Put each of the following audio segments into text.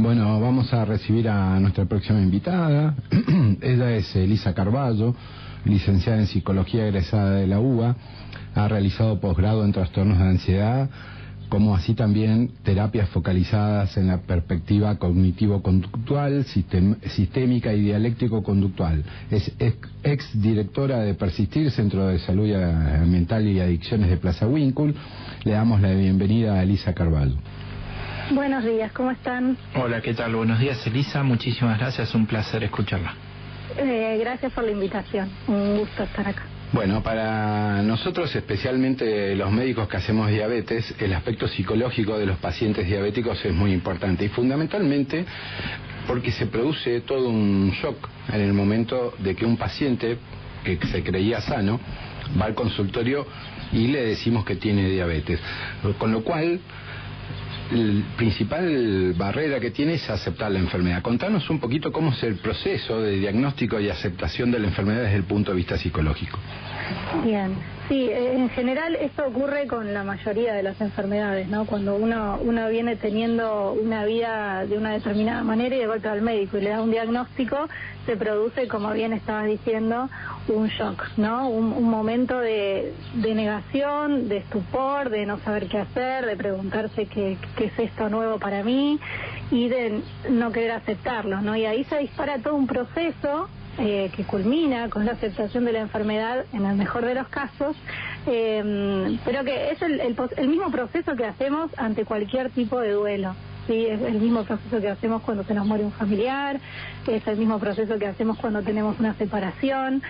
Bueno, vamos a recibir a nuestra próxima invitada. Ella es Elisa Carballo, licenciada en Psicología egresada de la UBA. Ha realizado posgrado en trastornos de ansiedad, como así también terapias focalizadas en la perspectiva cognitivo-conductual, sistémica y dialéctico-conductual. Es ex directora de Persistir, Centro de Salud Mental y Adicciones de Plaza Huíncul. Le damos la bienvenida a Elisa Carballo. Buenos días, ¿cómo están? Hola, ¿qué tal? Buenos días, Elisa. Muchísimas gracias, un placer escucharla. Gracias por la invitación, un gusto estar acá. Bueno, para nosotros, especialmente los médicos que hacemos diabetes, el aspecto psicológico de los pacientes diabéticos es muy importante y fundamentalmente porque se produce todo un shock en el momento de que un paciente que se creía sano va al consultorio y le decimos que tiene diabetes, con lo cual la principal barrera que tiene es aceptar la enfermedad. Contanos un poquito cómo es el proceso de diagnóstico y aceptación de la enfermedad desde el punto de vista psicológico. Bien, sí, en general esto ocurre con la mayoría de las enfermedades, ¿no? Cuando uno viene teniendo una vida de una determinada manera y de golpe al médico y le da un diagnóstico, se produce, como bien estabas diciendo, un shock, ¿no? Un momento de negación, de estupor, de no saber qué hacer, de preguntarse qué es esto nuevo para mí y de no querer aceptarlo, ¿no? Y ahí se dispara todo un proceso que culmina con la aceptación de la enfermedad en el mejor de los casos, pero que es el mismo proceso que hacemos ante cualquier tipo de duelo. Sí, es el mismo proceso que hacemos cuando se nos muere un familiar, es el mismo proceso que hacemos cuando tenemos una separación,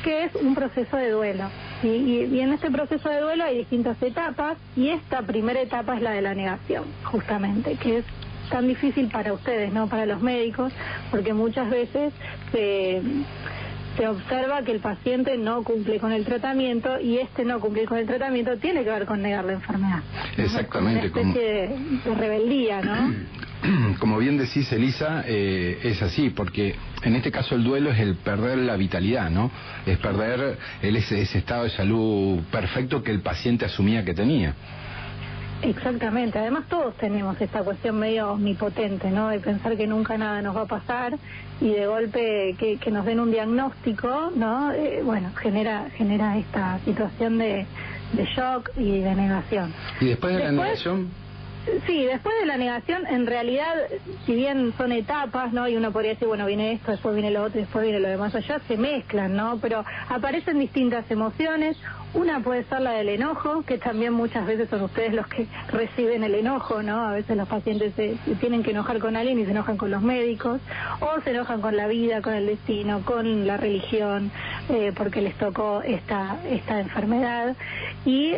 que es un proceso de duelo. ¿Sí? Y en este proceso de duelo hay distintas etapas, y esta primera etapa es la de la negación, justamente, que es tan difícil para ustedes, no para los médicos, porque muchas veces se observa que el paciente no cumple con el tratamiento, y este no cumplir con el tratamiento tiene que ver con negar la enfermedad. Exactamente. Una especie de rebeldía, ¿no? Como bien decís, Elisa, es así, porque en este caso el duelo es el perder la vitalidad, ¿no? Es perder ese estado de salud perfecto que el paciente asumía que tenía. Exactamente, además todos tenemos esta cuestión medio omnipotente, ¿no? De pensar que nunca nada nos va a pasar y de golpe que nos den un diagnóstico, ¿no? Bueno, genera esta situación de shock y de negación. ¿Y después de la negación? Sí, después de la negación, en realidad, si bien son etapas, ¿no? Y uno podría decir, bueno, viene esto, después viene lo otro, después viene lo demás allá, se mezclan, ¿no? Pero aparecen distintas emociones. Una puede ser la del enojo, que también muchas veces son ustedes los que reciben el enojo, ¿no? A veces los pacientes se tienen que enojar con alguien y se enojan con los médicos, o se enojan con la vida, con el destino, con la religión, porque les tocó esta enfermedad, y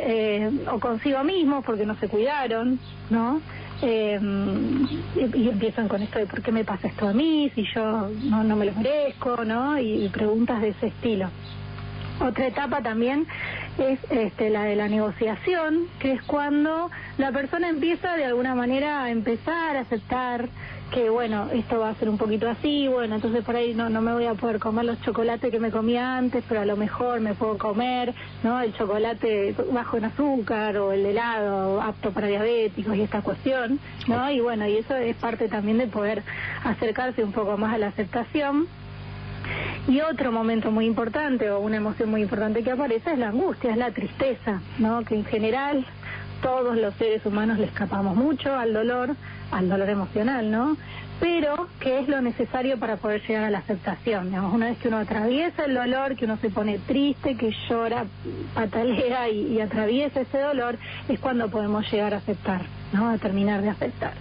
o consigo mismos porque no se cuidaron, ¿no? Y empiezan con esto de ¿por qué me pasa esto a mí? Si yo no me lo merezco, ¿no? Y preguntas de ese estilo. Otra etapa también es la de la negociación, que es cuando la persona empieza de alguna manera a empezar a aceptar que, bueno, esto va a ser un poquito así, bueno, entonces por ahí no me voy a poder comer los chocolates que me comía antes, pero a lo mejor me puedo comer, ¿no? El chocolate bajo en azúcar o el helado apto para diabéticos y esta cuestión, ¿no? Y bueno, y eso es parte también de poder acercarse un poco más a la aceptación. Y otro momento muy importante, o una emoción muy importante que aparece, es la angustia, es la tristeza, ¿no? Que en general todos los seres humanos le escapamos mucho al dolor emocional, ¿no? Pero que es lo necesario para poder llegar a la aceptación, digamos. Una vez que uno atraviesa el dolor, que uno se pone triste, que llora, patalea y atraviesa ese dolor, es cuando podemos llegar a aceptar, ¿no? A terminar de aceptar.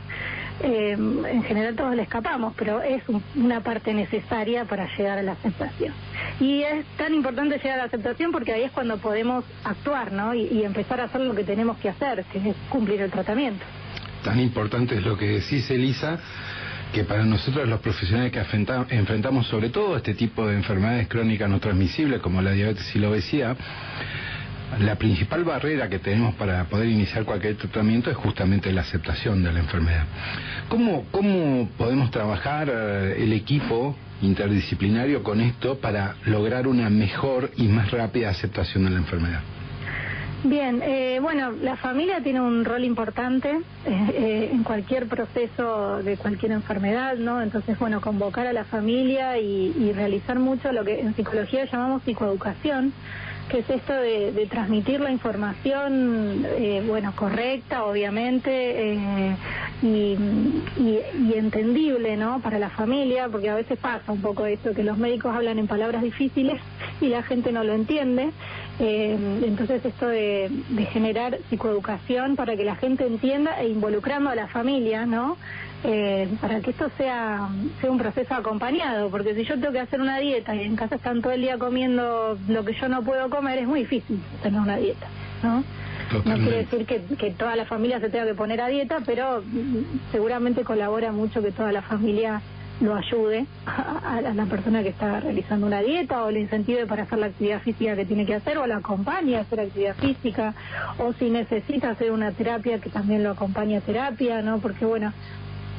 En general todos le escapamos, pero es una parte necesaria para llegar a la aceptación. Y es tan importante llegar a la aceptación porque ahí es cuando podemos actuar, ¿no? Y empezar a hacer lo que tenemos que hacer, que es cumplir el tratamiento. Tan importante es lo que decís, Elisa, que para nosotros los profesionales que enfrentamos sobre todo este tipo de enfermedades crónicas no transmisibles como la diabetes y la obesidad, la principal barrera que tenemos para poder iniciar cualquier tratamiento es justamente la aceptación de la enfermedad. ¿Cómo podemos trabajar el equipo interdisciplinario con esto para lograr una mejor y más rápida aceptación de la enfermedad? Bien, bueno, la familia tiene un rol importante en cualquier proceso de cualquier enfermedad, ¿no? Entonces, bueno, convocar a la familia y realizar mucho lo que en psicología llamamos psicoeducación, que es esto de transmitir la información, bueno, correcta, obviamente, y entendible, ¿no?, para la familia, porque a veces pasa un poco esto, que los médicos hablan en palabras difíciles y la gente no lo entiende. Entonces esto de generar psicoeducación para que la gente entienda e involucrando a la familia, ¿no?, para que esto sea un proceso acompañado, porque si yo tengo que hacer una dieta y en casa están todo el día comiendo lo que yo no puedo comer, es muy difícil tener una dieta, ¿no? Totalmente. No quiere decir que toda la familia se tenga que poner a dieta, pero seguramente colabora mucho que toda la familia lo ayude a la persona que está realizando una dieta, o le incentive para hacer la actividad física que tiene que hacer, o la acompañe a hacer actividad física, o si necesita hacer una terapia, que también lo acompañe a terapia, ¿no? Porque bueno,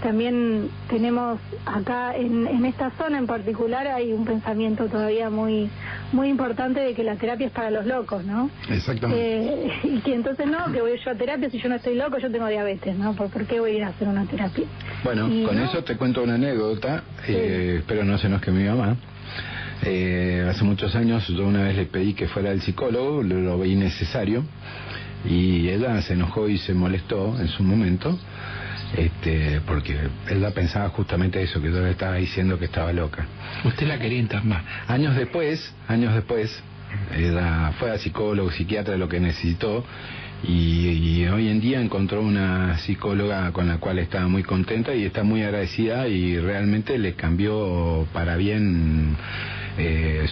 también tenemos acá en esta zona en particular hay un pensamiento todavía muy importante de que la terapia es para los locos, ¿no? Exactamente. Y que entonces no, que voy yo a terapia si yo no estoy loco, yo tengo diabetes, ¿no? ¿Por qué voy a ir a hacer una terapia? Bueno, y con eso te cuento una anécdota, sí. Espero no se enoje mi mamá. Hace muchos años yo una vez le pedí que fuera el psicólogo, lo veí necesario, y ella se enojó y se molestó en su momento. Porque ella pensaba justamente eso, que yo le estaba diciendo que estaba loca. ¿Usted la quería internar? Años después, ella fue a psicólogo, psiquiatra, lo que necesitó, y hoy en día encontró una psicóloga con la cual estaba muy contenta y está muy agradecida, y realmente le cambió para bien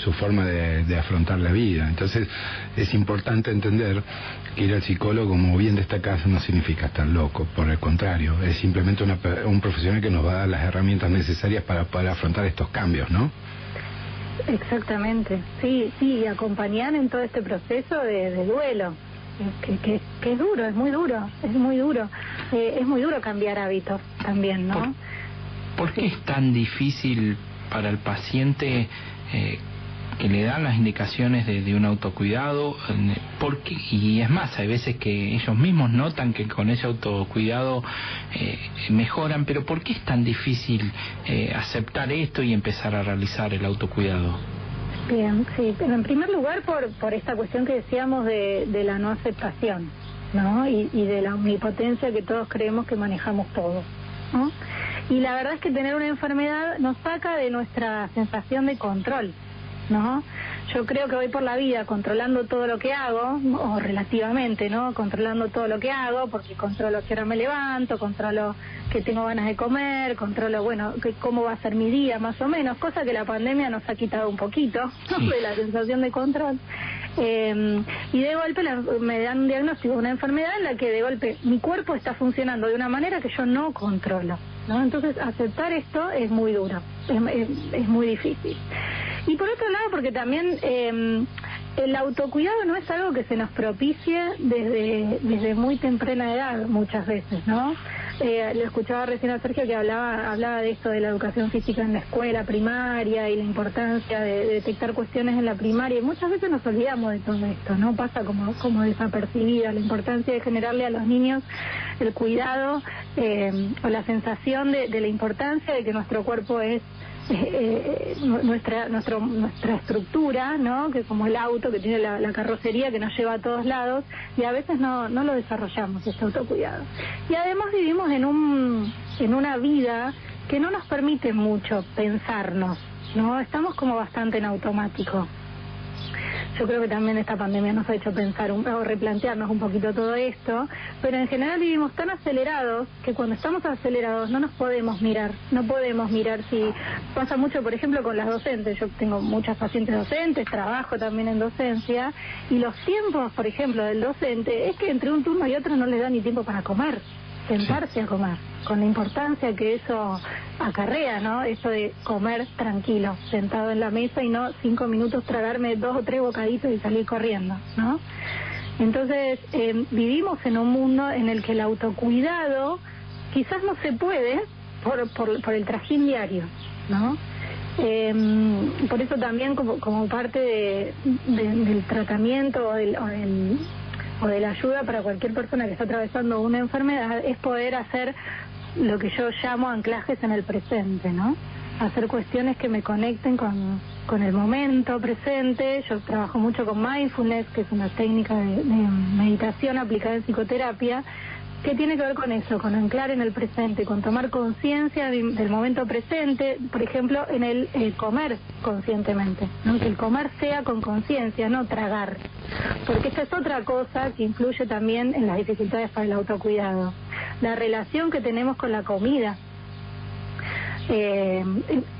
su forma de afrontar la vida. Entonces es importante entender que ir al psicólogo, como bien destacás, no significa estar loco, por el contrario, es simplemente un profesional que nos va a dar las herramientas necesarias para poder afrontar estos cambios, ¿no? Exactamente, sí, y acompañar en todo este proceso de duelo, que es duro, es muy duro, es muy duro cambiar hábitos también, ¿no? ¿Por qué es tan difícil para el paciente que le dan las indicaciones de un autocuidado? Porque, y es más, hay veces que ellos mismos notan que con ese autocuidado mejoran, pero ¿por qué es tan difícil aceptar esto y empezar a realizar el autocuidado? Bien, sí, pero en primer lugar por esta cuestión que decíamos de la no aceptación, ¿no? Y de la omnipotencia que todos creemos que manejamos todo, ¿no? Y la verdad es que tener una enfermedad nos saca de nuestra sensación de control, ¿no? Yo creo que voy por la vida controlando todo lo que hago, o relativamente, ¿no? Controlando todo lo que hago, porque controlo que ahora me levanto, controlo que tengo ganas de comer, controlo, bueno, que cómo va a ser mi día, más o menos, cosa que la pandemia nos ha quitado un poquito, ¿no? Sí. De la sensación de control. Y de golpe me dan un diagnóstico de una enfermedad en la que de golpe mi cuerpo está funcionando de una manera que yo no controlo, ¿no? Entonces aceptar esto es muy duro, es muy difícil. Y por otro lado, porque también el autocuidado no es algo que se nos propicie desde muy temprana edad muchas veces, ¿no? Lo escuchaba recién a Sergio que hablaba de esto de la educación física en la escuela primaria y la importancia de detectar cuestiones en la primaria, y muchas veces nos olvidamos de todo esto, ¿no? Pasa como desapercibida la importancia de generarle a los niños el cuidado o la sensación de la importancia de que nuestro cuerpo es nuestra estructura, ¿no? Que como el auto que tiene la carrocería que nos lleva a todos lados, y a veces no lo desarrollamos, este autocuidado. Y además vivimos en una vida que no nos permite mucho pensarnos, ¿no? Estamos como bastante en automático. Yo creo que también esta pandemia nos ha hecho pensar o replantearnos un poquito todo esto, pero en general vivimos tan acelerados que cuando estamos acelerados no nos podemos mirar, si pasa mucho, por ejemplo, con las docentes. Yo tengo muchas pacientes docentes, trabajo también en docencia, y los tiempos, por ejemplo, del docente es que entre un turno y otro no les da ni tiempo para comer, sentarse a comer, con la importancia que eso acarrea, ¿no? Eso de comer tranquilo, sentado en la mesa, y no 5 minutos tragarme 2 o 3 bocaditos y salir corriendo, ¿no? Entonces vivimos en un mundo en el que el autocuidado quizás no se puede por el trajín diario, ¿no? Por eso también como parte del tratamiento o o de la ayuda para cualquier persona que está atravesando una enfermedad es poder hacer lo que yo llamo anclajes en el presente, ¿no? Hacer cuestiones que me conecten con el momento presente. Yo trabajo mucho con mindfulness, que es una técnica de meditación aplicada en psicoterapia, que tiene que ver con eso, con anclar en el presente, con tomar conciencia del momento presente, por ejemplo, en el comer conscientemente, ¿no? Que el comer sea con conciencia, no tragar, porque esta es otra cosa que influye también en las dificultades para el autocuidado, la relación que tenemos con la comida.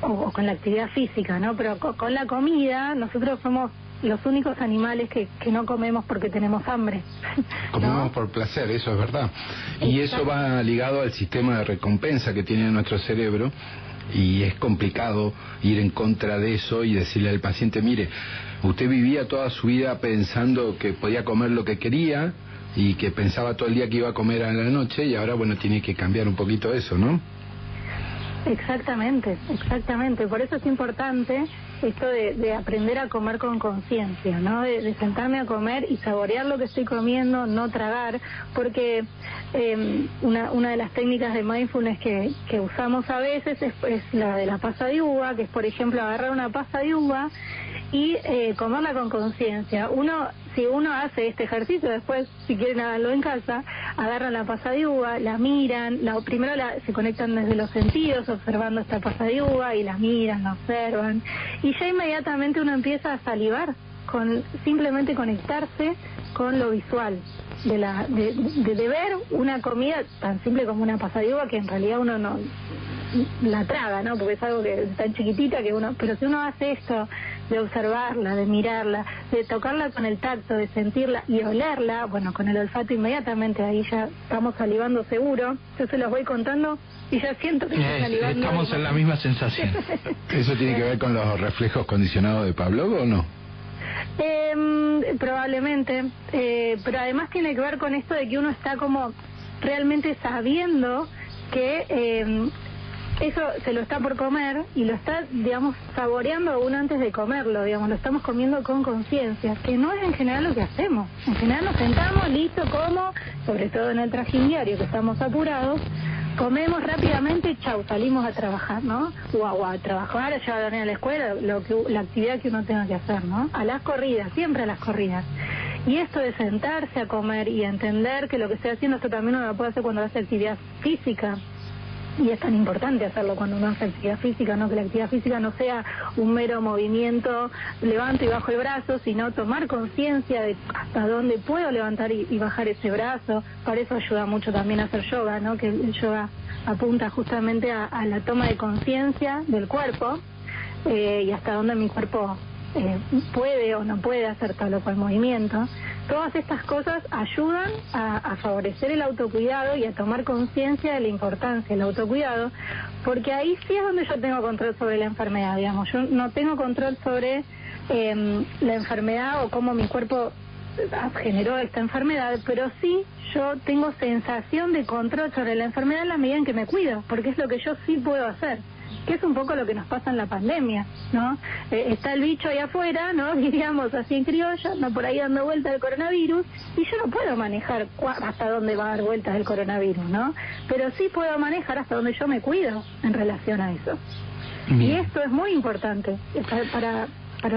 O con la actividad física, ¿no? Pero con la comida nosotros somos los únicos animales que no comemos porque tenemos hambre. Comemos ¿no? por placer, eso es verdad. Y eso va ligado al sistema de recompensa que tiene nuestro cerebro, y es complicado ir en contra de eso y decirle al paciente, mire, usted vivía toda su vida pensando que podía comer lo que quería y que pensaba todo el día que iba a comer a la noche, y ahora, bueno, tiene que cambiar un poquito eso, ¿no? Exactamente. Por eso es importante esto de aprender a comer con conciencia, ¿no? De sentarme a comer y saborear lo que estoy comiendo, no tragar, porque una de las técnicas de mindfulness que usamos a veces es la de la pasa de uva, que es, por ejemplo, agarrar una pasa de uva y comerla con conciencia. Si uno hace este ejercicio, después, si quieren hacerlo en casa, agarran la pasa de uva, la miran, primero se conectan desde los sentidos, observando esta pasa de uva, y la miran, la observan, y ya inmediatamente uno empieza a salivar, simplemente conectarse con lo visual, de ver una comida tan simple como una pasa de uva, que en realidad uno no la traga, ¿no? Porque es algo que es tan chiquitita que pero si uno hace esto de observarla, de mirarla, de tocarla con el tacto, de sentirla y olerla, bueno, con el olfato inmediatamente ahí ya estamos salivando seguro. Yo se los voy contando y ya siento que estoy salivando. Estamos en la misma sensación. ¿Eso tiene que ver con los reflejos condicionados de Pavlov o no? Probablemente, pero además tiene que ver con esto de que uno está como realmente sabiendo que eso se lo está por comer y lo está, digamos, saboreando aún antes de comerlo, digamos, lo estamos comiendo con conciencia, que no es en general lo que hacemos. En general nos sentamos, listo, como, sobre todo en el trajín diario, que estamos apurados, comemos rápidamente, chau, salimos a trabajar, ¿no? O a trabajar, a llevar a la escuela, la actividad que uno tenga que hacer, ¿no? A las corridas, siempre a las corridas. Y esto de sentarse a comer y entender que lo que estoy haciendo, esto también uno lo puede hacer cuando hace actividad física. Y es tan importante hacerlo cuando uno hace actividad física, ¿no? Que la actividad física no sea un mero movimiento, levanto y bajo el brazo, sino tomar conciencia de hasta dónde puedo levantar y bajar ese brazo. Para eso ayuda mucho también a hacer yoga, ¿no? Que el yoga apunta justamente a la toma de conciencia del cuerpo y hasta dónde mi cuerpo puede o no puede hacer tal o cual movimiento. Todas estas cosas ayudan a favorecer el autocuidado y a tomar conciencia de la importancia del autocuidado, porque ahí sí es donde yo tengo control sobre la enfermedad, digamos. Yo no tengo control sobre la enfermedad o cómo mi cuerpo generó esta enfermedad, pero sí yo tengo sensación de control sobre la enfermedad en la medida en que me cuido, porque es lo que yo sí puedo hacer, que es un poco lo que nos pasa en la pandemia, ¿no? Está el bicho ahí afuera, ¿no? Diríamos así en criollo, ¿no? Por ahí dando vueltas el coronavirus, y yo no puedo manejar hasta dónde va a dar vueltas el coronavirus, ¿no? Pero sí puedo manejar hasta dónde yo me cuido en relación a eso. Bien. Y esto es muy importante para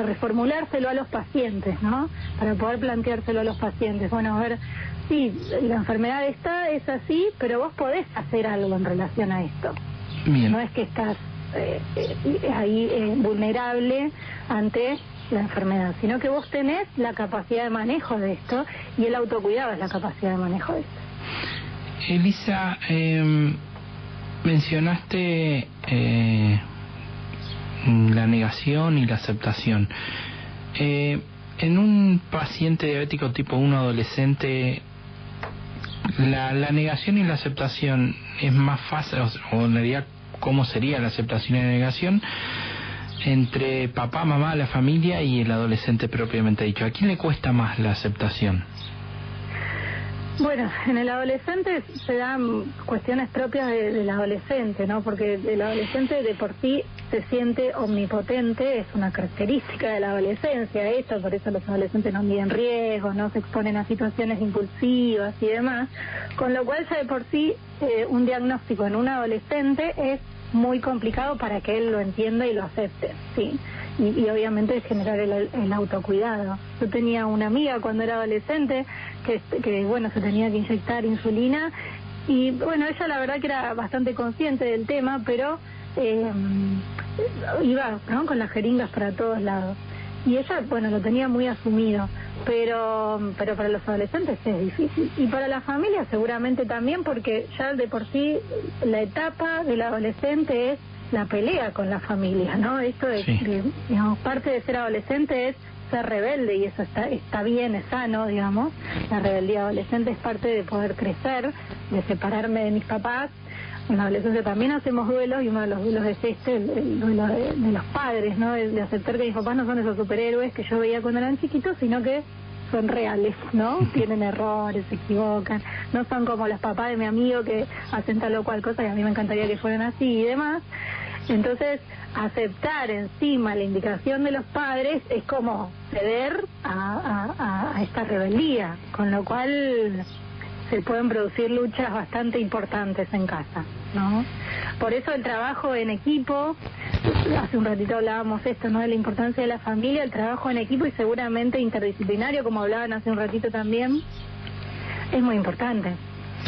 reformulárselo a los pacientes, ¿no? Para poder planteárselo a los pacientes. Bueno, a ver, sí, la enfermedad es así, pero vos podés hacer algo en relación a esto. Bien. No es que estás ahí vulnerable ante la enfermedad, sino que vos tenés la capacidad de manejo de esto, y el autocuidado es la capacidad de manejo de esto. Elisa, mencionaste la negación y la aceptación. En un paciente diabético tipo 1 adolescente, la negación y la aceptación es más fácil, o en realidad, ¿cómo sería la aceptación y la negación entre papá, mamá, la familia y el adolescente propiamente dicho? ¿A quién le cuesta más la aceptación? Bueno, en el adolescente se dan cuestiones propias del adolescente, ¿no? Porque el adolescente de por sí se siente omnipotente, es una característica de la adolescencia esto, por eso los adolescentes no miden riesgos, no se exponen a situaciones impulsivas y demás, con lo cual ya de por sí un diagnóstico en un adolescente es muy complicado para que él lo entienda y lo acepte, ¿sí? Y obviamente generar el autocuidado. Yo tenía una amiga cuando era adolescente que bueno, se tenía que inyectar insulina y bueno, ella la verdad que era bastante consciente del tema, pero iba, ¿no?, con las jeringas para todos lados. Y ella, bueno, lo tenía muy asumido, pero para los adolescentes es difícil. Y para la familia seguramente también, porque ya de por sí la etapa del adolescente es la pelea con la familia, ¿no? Esto de, sí. Digamos, parte de ser adolescente es ser rebelde, y eso está bien, es sano, digamos. La rebeldía adolescente es parte de poder crecer, de separarme de mis papás. En la adolescencia también hacemos duelos, y uno de los duelos es el duelo de los padres, ¿no? De aceptar que mis papás no son esos superhéroes que yo veía cuando eran chiquitos, sino que son reales, ¿no? Tienen errores, se equivocan, no son como los papás de mi amigo que hacen tal o cual cosa y a mí me encantaría que fueran así y demás. Entonces, aceptar encima la indicación de los padres es como ceder a esta rebeldía, con lo cual se pueden producir luchas bastante importantes en casa, ¿no? Por eso el trabajo en equipo, hace un ratito hablábamos esto, ¿no?, de la importancia de la familia, el trabajo en equipo y seguramente interdisciplinario, como hablaban hace un ratito también, es muy importante,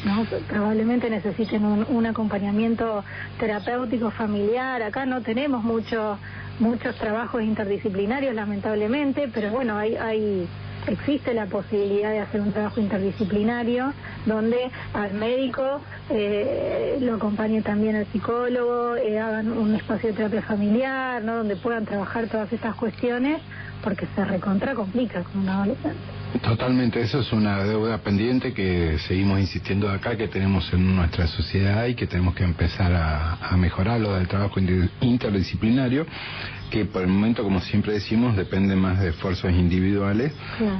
¿no? Probablemente necesiten un acompañamiento terapéutico familiar. Acá no tenemos muchos trabajos interdisciplinarios, lamentablemente, pero bueno, existe la posibilidad de hacer un trabajo interdisciplinario donde al médico lo acompañe también el psicólogo, hagan un espacio de terapia familiar, ¿no?, donde puedan trabajar todas estas cuestiones, porque se recontra complica con un adolescente. Totalmente, eso es una deuda pendiente que seguimos insistiendo acá, que tenemos en nuestra sociedad y que tenemos que empezar a mejorar, lo del trabajo interdisciplinario, que por el momento, como siempre decimos, depende más de esfuerzos individuales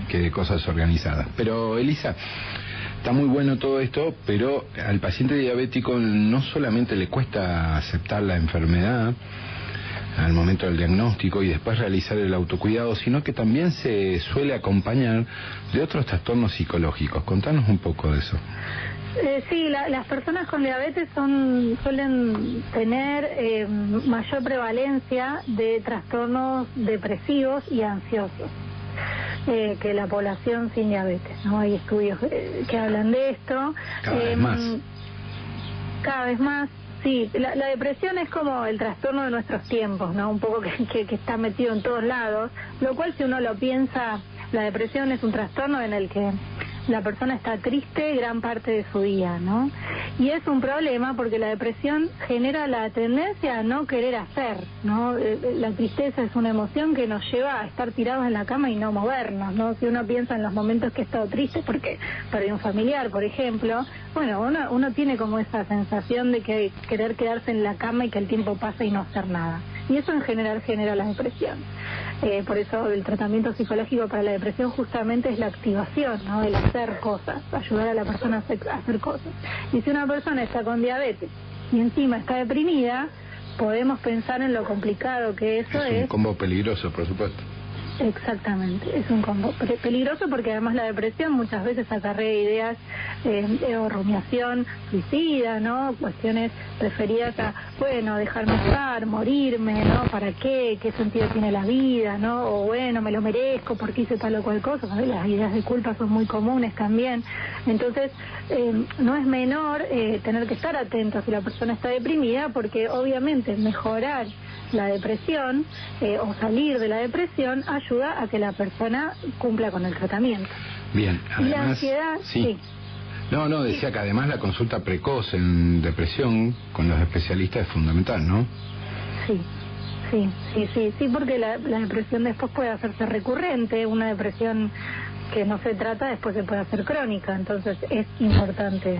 que de cosas organizadas. Pero Elisa, está muy bueno todo esto, pero al paciente diabético no solamente le cuesta aceptar la enfermedad al momento del diagnóstico y después realizar el autocuidado, sino que también se suele acompañar de otros trastornos psicológicos. Contanos un poco de eso. Sí, las personas con diabetes suelen tener mayor prevalencia de trastornos depresivos y ansiosos que la población sin diabetes, ¿no? Hay estudios que hablan de esto. Cada vez más. Cada vez más. Sí, la depresión es como el trastorno de nuestros tiempos, ¿no? Un poco que está metido en todos lados, lo cual, si uno lo piensa, la depresión es un trastorno en el que la persona está triste gran parte de su día, ¿no? Y es un problema porque la depresión genera la tendencia a no querer hacer, ¿no? La tristeza es una emoción que nos lleva a estar tirados en la cama y no movernos, ¿no? Si uno piensa en los momentos que he estado triste porque perdí un familiar, por ejemplo, bueno, uno tiene como esa sensación de que querer quedarse en la cama y que el tiempo pasa y no hacer nada. Y eso en general genera la depresión. Por eso el tratamiento psicológico para la depresión justamente es la activación, ¿no?, el hacer cosas, ayudar a la persona a hacer cosas. Y si una persona está con diabetes y encima está deprimida, podemos pensar en lo complicado que eso es. Es un combo peligroso, por supuesto. Exactamente, es un combo peligroso porque además la depresión muchas veces acarrea ideas o rumiación suicida, ¿no? Cuestiones referidas a, bueno, dejarme estar, morirme, ¿no? ¿Para qué? ¿Qué sentido tiene la vida? ¿No? O bueno, me lo merezco porque hice tal o cual cosa, ¿no? Las ideas de culpa son muy comunes también. Entonces, no es menor tener que estar atentos si la persona está deprimida, porque obviamente mejorar la depresión o salir de la depresión ayuda a que la persona cumpla con el tratamiento. Bien, además, y la ansiedad, sí. No, decía que además la consulta precoz en depresión con los especialistas es fundamental, ¿no? Sí, porque la depresión después puede hacerse recurrente, una depresión que no se trata después se puede hacer crónica, entonces es importante.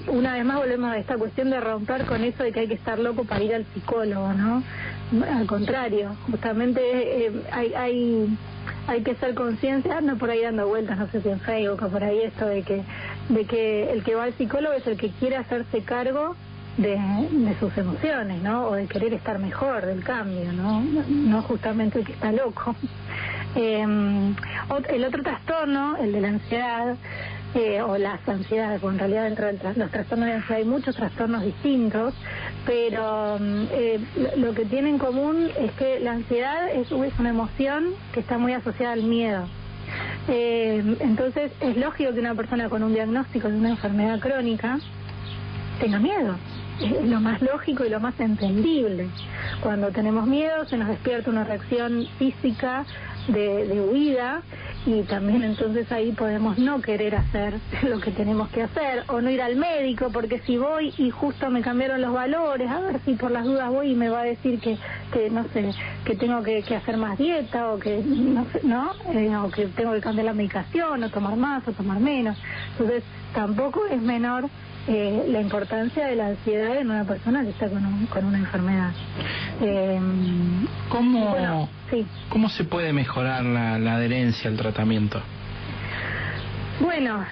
Una vez más volvemos a esta cuestión de romper con eso de que hay que estar loco para ir al psicólogo, ¿no? Al contrario, justamente hay que ser conciencia, ando por ahí dando vueltas, no sé si en Facebook o por ahí, esto de que el que va al psicólogo es el que quiere hacerse cargo de sus emociones, ¿no? O de querer estar mejor, del cambio, no justamente el que está loco. El otro trastorno, el de la ansiedad, o las ansiedades, porque en realidad dentro de los trastornos de ansiedad hay muchos trastornos distintos, pero lo que tiene en común es que la ansiedad es una emoción que está muy asociada al miedo. Entonces es lógico que una persona con un diagnóstico de una enfermedad crónica tenga miedo. Es lo más lógico y lo más entendible. Cuando tenemos miedo se nos despierta una reacción física de huida, y también entonces ahí podemos no querer hacer lo que tenemos que hacer, o no ir al médico, porque si voy y justo me cambiaron los valores, a ver si por las dudas voy y me va a decir que no sé, que tengo que hacer más dieta, o que no sé, o que tengo que cambiar la medicación, o tomar más o tomar menos. Entonces tampoco es menor la importancia de la ansiedad en una persona que está con una enfermedad. ¿Cómo se puede mejorar la adherencia al tratamiento? Bueno,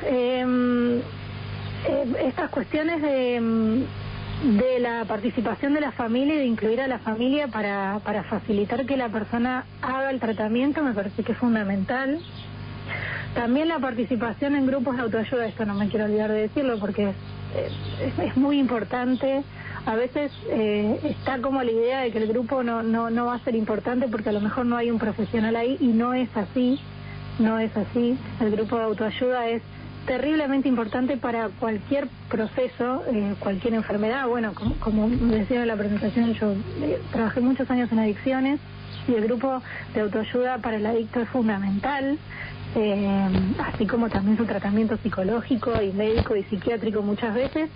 estas cuestiones de la participación de la familia y de incluir a la familia para facilitar que la persona haga el tratamiento me parece que es fundamental. También la participación en grupos de autoayuda, esto no me quiero olvidar de decirlo porque es muy importante. A veces está como la idea de que el grupo no va a ser importante porque a lo mejor no hay un profesional ahí, y no es así. El grupo de autoayuda es terriblemente importante para cualquier proceso, cualquier enfermedad. Bueno, como decía en la presentación, yo trabajé muchos años en adicciones, y el grupo de autoayuda para el adicto es fundamental. Así como también su tratamiento psicológico y médico y psiquiátrico muchas veces,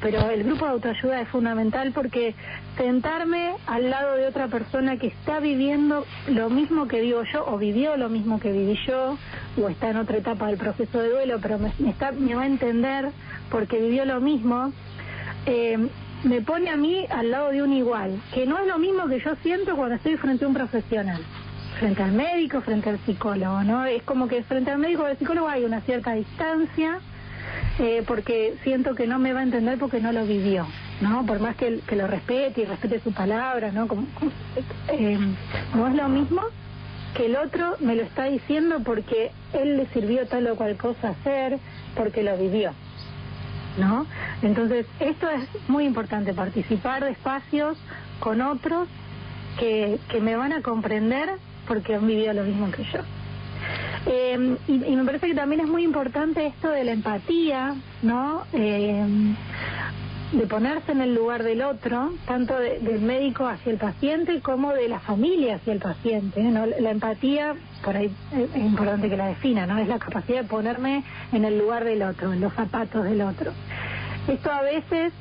pero el grupo de autoayuda es fundamental porque sentarme al lado de otra persona que está viviendo lo mismo que vivo yo, o vivió lo mismo que viví yo, o está en otra etapa del proceso de duelo, pero me va a entender porque vivió lo mismo, me pone a mí al lado de un igual, que no es lo mismo que yo siento cuando estoy frente a un profesional, frente al médico, frente al psicólogo, ¿no? Es como que frente al médico o al psicólogo hay una cierta distancia, porque siento que no me va a entender porque no lo vivió, ¿no? Por más que lo respete y respete su palabra, ¿no? No es lo mismo que el otro me lo está diciendo porque él le sirvió tal o cual cosa hacer, porque lo vivió, ¿no? Entonces, esto es muy importante, participar de espacios con otros que me van a comprender porque han vivido lo mismo que yo. Y me parece que también es muy importante esto de la empatía, ¿no? De ponerse en el lugar del otro, tanto del médico hacia el paciente como de la familia hacia el paciente, ¿no? La empatía, por ahí es importante que la defina, ¿no? Es la capacidad de ponerme en el lugar del otro, en los zapatos del otro. Esto a veces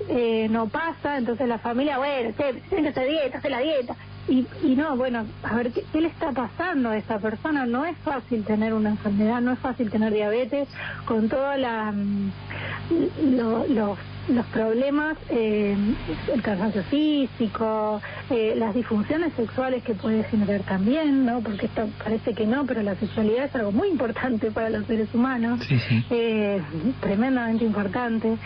no pasa, entonces la familia, bueno, tiene que hacer dieta, hace la dieta. Y no, bueno, a ver, ¿qué le está pasando a esa persona? No es fácil tener una enfermedad, no es fácil tener diabetes, con todos los problemas, el cansancio físico, las disfunciones sexuales que puede generar también, ¿no? Porque esto parece que no, pero la sexualidad es algo muy importante para los seres humanos, sí. Tremendamente importante.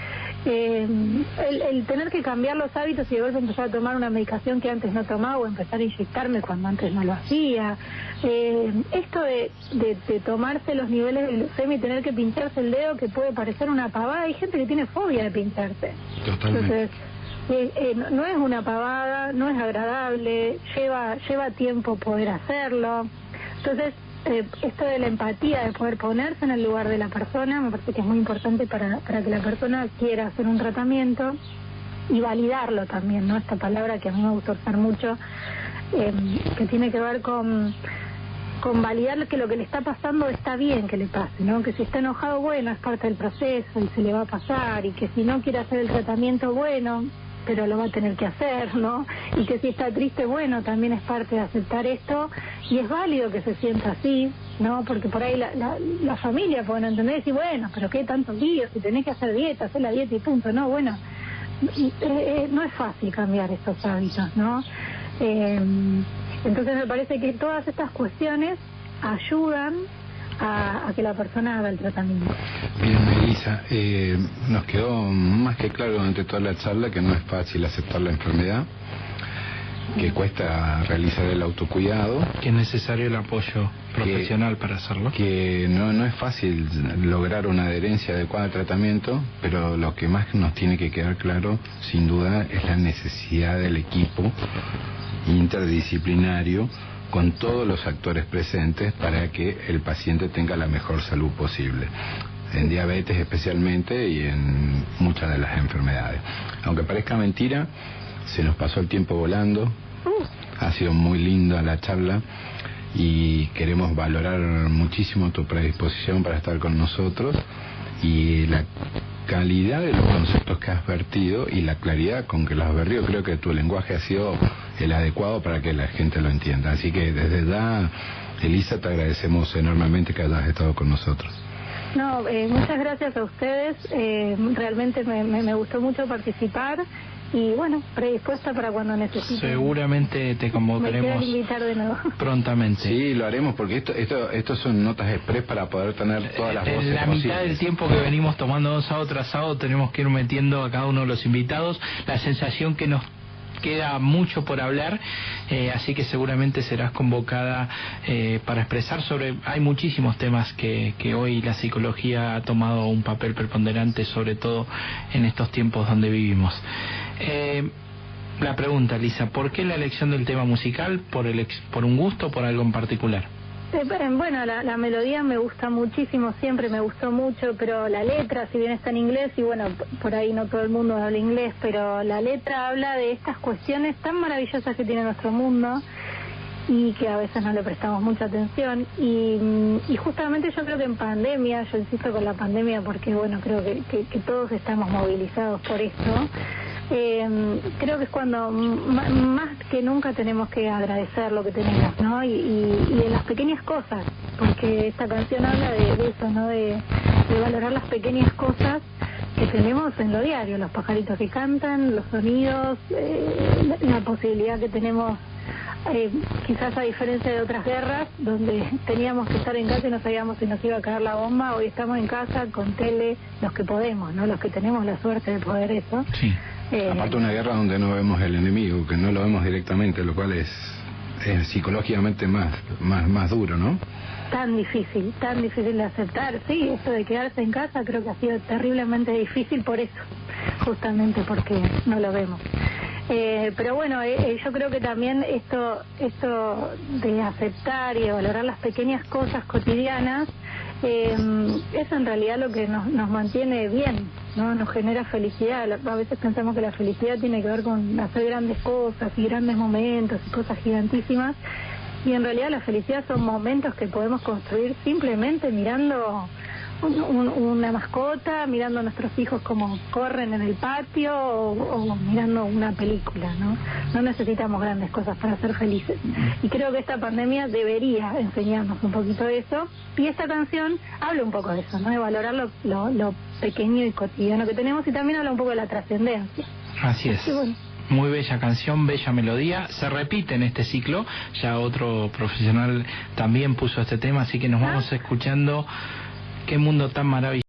El tener que cambiar los hábitos y de golpe empezar a tomar una medicación que antes no tomaba, o empezar a inyectarme cuando antes no lo hacía. Esto de tomarse los niveles de glucemia y tener que pincharse el dedo, que puede parecer una pavada. Hay gente que tiene fobia de pincharse. Totalmente. Entonces, no es una pavada, no es agradable, lleva tiempo poder hacerlo. Entonces, esto de la empatía, de poder ponerse en el lugar de la persona, me parece que es muy importante para que la persona quiera hacer un tratamiento, y validarlo también, ¿no? Esta palabra que a mí me gusta usar mucho, que tiene que ver con validar que lo que le está pasando está bien que le pase, ¿no? Que si está enojado, bueno, es parte del proceso y se le va a pasar, y que si no quiere hacer el tratamiento, bueno, pero lo va a tener que hacer, ¿no? Y que si está triste, bueno, también es parte de aceptar esto, y es válido que se sienta así, ¿no? Porque por ahí la familia pueden entender y decir, bueno, pero qué tanto lío, si tenés que hacer dieta, hacer la dieta y punto, ¿no? Bueno, no es fácil cambiar estos hábitos, ¿no? Entonces me parece que todas estas cuestiones ayudan a que la persona haga el tratamiento. Bien, Elisa, nos quedó más que claro durante toda la charla que no es fácil aceptar la enfermedad, que cuesta realizar el autocuidado, que es necesario el apoyo profesional para hacerlo, que no es fácil lograr una adherencia adecuada al tratamiento, pero lo que más nos tiene que quedar claro, sin duda, es la necesidad del equipo interdisciplinario con todos los actores presentes para que el paciente tenga la mejor salud posible, en diabetes especialmente y en muchas de las enfermedades. Aunque parezca mentira, se nos pasó el tiempo volando, ha sido muy linda la charla y queremos valorar muchísimo tu predisposición para estar con nosotros y la calidad de los conceptos que has vertido y la claridad con que los has vertido. Creo que tu lenguaje ha sido el adecuado para que la gente lo entienda. Así que desde ya, Elisa, te agradecemos enormemente que hayas estado con nosotros. No, muchas gracias a ustedes. Realmente me gustó mucho participar. Y bueno, predispuesta para cuando necesiten. Seguramente te convocaremos. Me quieren invitar de nuevo. Prontamente. Sí, lo haremos porque esto son notas express para poder tener todas las voces la posibles. Mitad del tiempo que venimos tomando sábado tras sábado tenemos que ir metiendo a cada uno de los invitados. La sensación que nos queda mucho por hablar, así que seguramente serás convocada para expresar sobre... Hay muchísimos temas que hoy la psicología ha tomado un papel preponderante, sobre todo en estos tiempos donde vivimos. La pregunta, Lisa, ¿por qué la elección del tema musical? ¿Por un gusto, por algo en particular? Bueno, la melodía me gusta muchísimo, siempre me gustó mucho, pero la letra, si bien está en inglés, y bueno, por ahí no todo el mundo habla inglés, pero la letra habla de estas cuestiones tan maravillosas que tiene nuestro mundo y que a veces no le prestamos mucha atención. Y justamente yo creo que en pandemia, yo insisto con la pandemia porque bueno, creo que todos estamos movilizados por esto. Creo que es cuando más que nunca tenemos que agradecer lo que tenemos, ¿no? Y de las pequeñas cosas, porque esta canción habla de eso, ¿no? De valorar las pequeñas cosas que tenemos en lo diario, los pajaritos que cantan, los sonidos, la posibilidad que tenemos, quizás a diferencia de otras guerras donde teníamos que estar en casa y no sabíamos si nos iba a caer la bomba. Hoy estamos en casa con tele, los que podemos, ¿no? Los que tenemos la suerte de poder eso. Sí. Aparte una guerra donde no vemos el enemigo, que no lo vemos directamente, lo cual es psicológicamente más duro, ¿no? Tan difícil de aceptar. Sí, esto de quedarse en casa creo que ha sido terriblemente difícil por eso, justamente porque no lo vemos. Pero bueno, yo creo que también esto de aceptar y de valorar las pequeñas cosas cotidianas es en realidad lo que nos mantiene bien, ¿no? Nos genera felicidad. A veces pensamos que la felicidad tiene que ver con hacer grandes cosas y grandes momentos y cosas gigantísimas, y en realidad la felicidad son momentos que podemos construir simplemente mirando una mascota, mirando a nuestros hijos como corren en el patio o mirando una película, ¿no? No necesitamos grandes cosas para ser felices. Y creo que esta pandemia debería enseñarnos un poquito de eso. Y esta canción habla un poco de eso, ¿no? De valorar lo pequeño y cotidiano que tenemos, y también habla un poco de la trascendencia. Así es. Así, bueno. Muy bella canción, bella melodía. Se repite en este ciclo. Ya otro profesional también puso este tema, así que nos vamos escuchando. Qué mundo tan maravilloso.